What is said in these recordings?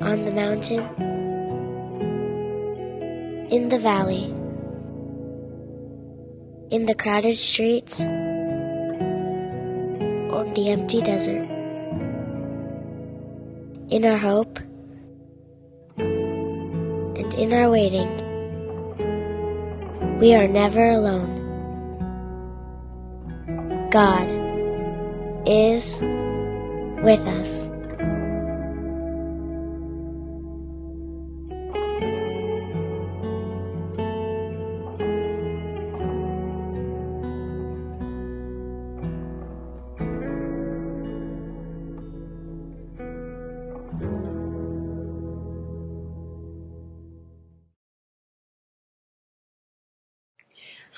on the mountain, in the valley, in the crowded streets, on the empty desert, in our hope, and in our waiting, we are never alone. God is with us.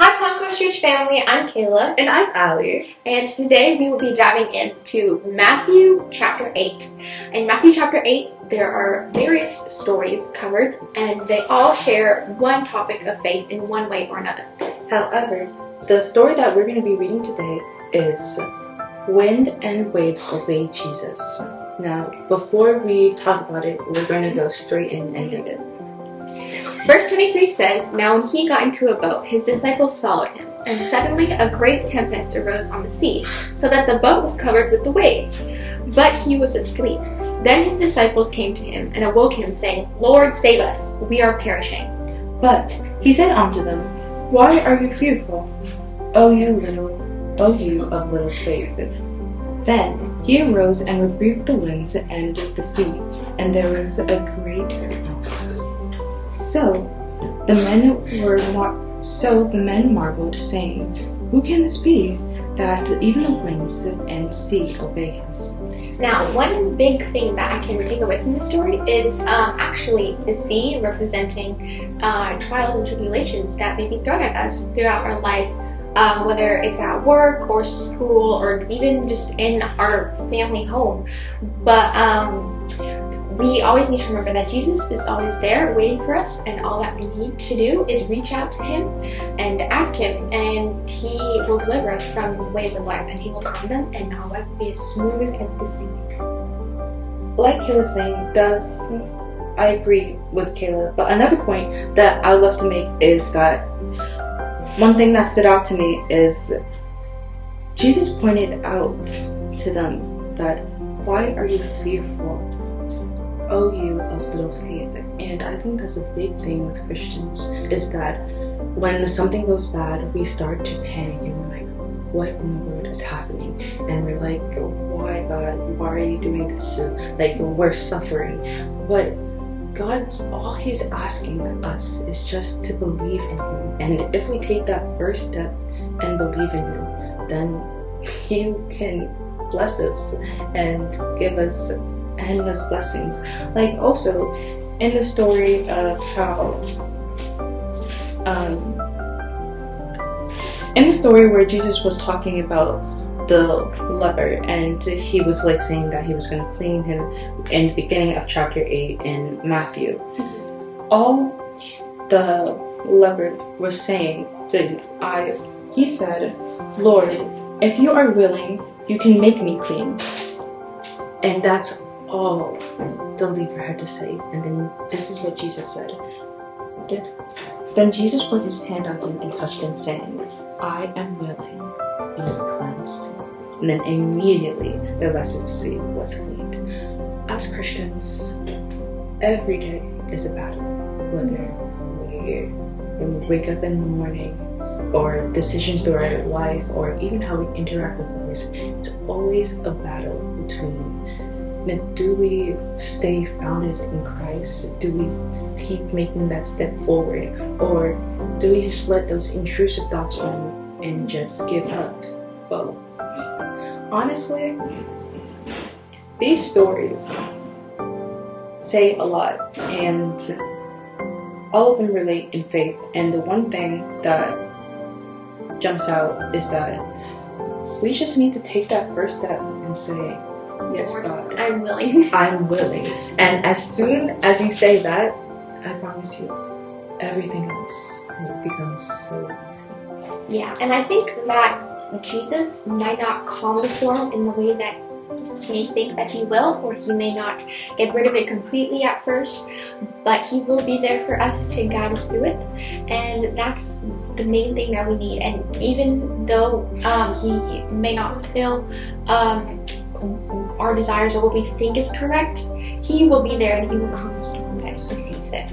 Hi Concourse Church family, I'm Kailah. And I'm Ali. And today we will be diving into Matthew chapter 8. In Matthew chapter 8, there are various stories covered, and they all share one topic of faith in one way or another. However, the story that we're going to be reading today is Wind and Waves Obey Jesus. Now, before we talk about it, we're going to go straight in and read it. Verse 23 says, "Now when he got into a boat, his disciples followed him. And suddenly a great tempest arose on the sea, so that the boat was covered with the waves. But he was asleep. Then his disciples came to him and awoke him, saying, 'Lord, save us, we are perishing.' But he said unto them, Why are you fearful, O you of little faith? Then he arose and rebuked the winds and the sea, and there was a great calm. So the men marveled, saying, Who can this be, that even the winds and sea obey him? Now, one big thing that I can take away from this story is actually the sea representing trials and tribulations that may be thrown at us throughout our life, whether it's at work or school or even just in our family home. But we always need to remember that Jesus is always there waiting for us, and all that we need to do is reach out to him and ask him, and he will deliver us from the waves of life, and he will calm them, and our life will be as smooth as the sea. Like Kailah was saying, I agree with Kailah, but another point that I would love to make is that one thing that stood out to me is Jesus pointed out to them that, why are you fearful, O you of little faith? And I think that's a big thing with Christians, is that when something goes bad, we start to panic and we're like, what in the world is happening? And we're like, why God, why are you doing this to, like, we're suffering. But all he's asking us is just to believe in him. And if we take that first step and believe in him, then he can bless us and give us endless blessings. Like also in the story of how in the story where Jesus was talking about the leper, and he was like saying that he was going to clean him in the beginning of chapter 8 in Matthew, all the leper was saying he said, Lord, if you are willing, you can make me clean. And that's all the leper had to say. And then this is what Jesus said. Then Jesus put his hand on him and touched him, saying, I am willing, be cleansed. And then immediately the leprosy was cleaned. As Christians, every day is a battle. Whether when we wake up in the morning, or decisions throughout our life, or even how we interact with others, it's always a battle between, do we stay founded in Christ? Do we keep making that step forward? Or do we just let those intrusive thoughts on and just give up? Well, honestly, these stories say a lot, and all of them relate in faith. And the one thing that jumps out is that we just need to take that first step and say, yes, God, I'm willing. I'm willing. And as soon as you say that, I promise you, everything else becomes so easy. Yeah, and I think that Jesus might not calm the storm in the way that may think that he will, or he may not get rid of it completely at first, but he will be there for us to guide us through it, and that's the main thing that we need. And even though he may not fulfill our desires or what we think is correct, he will be there and he will calm the storm that he sees fit.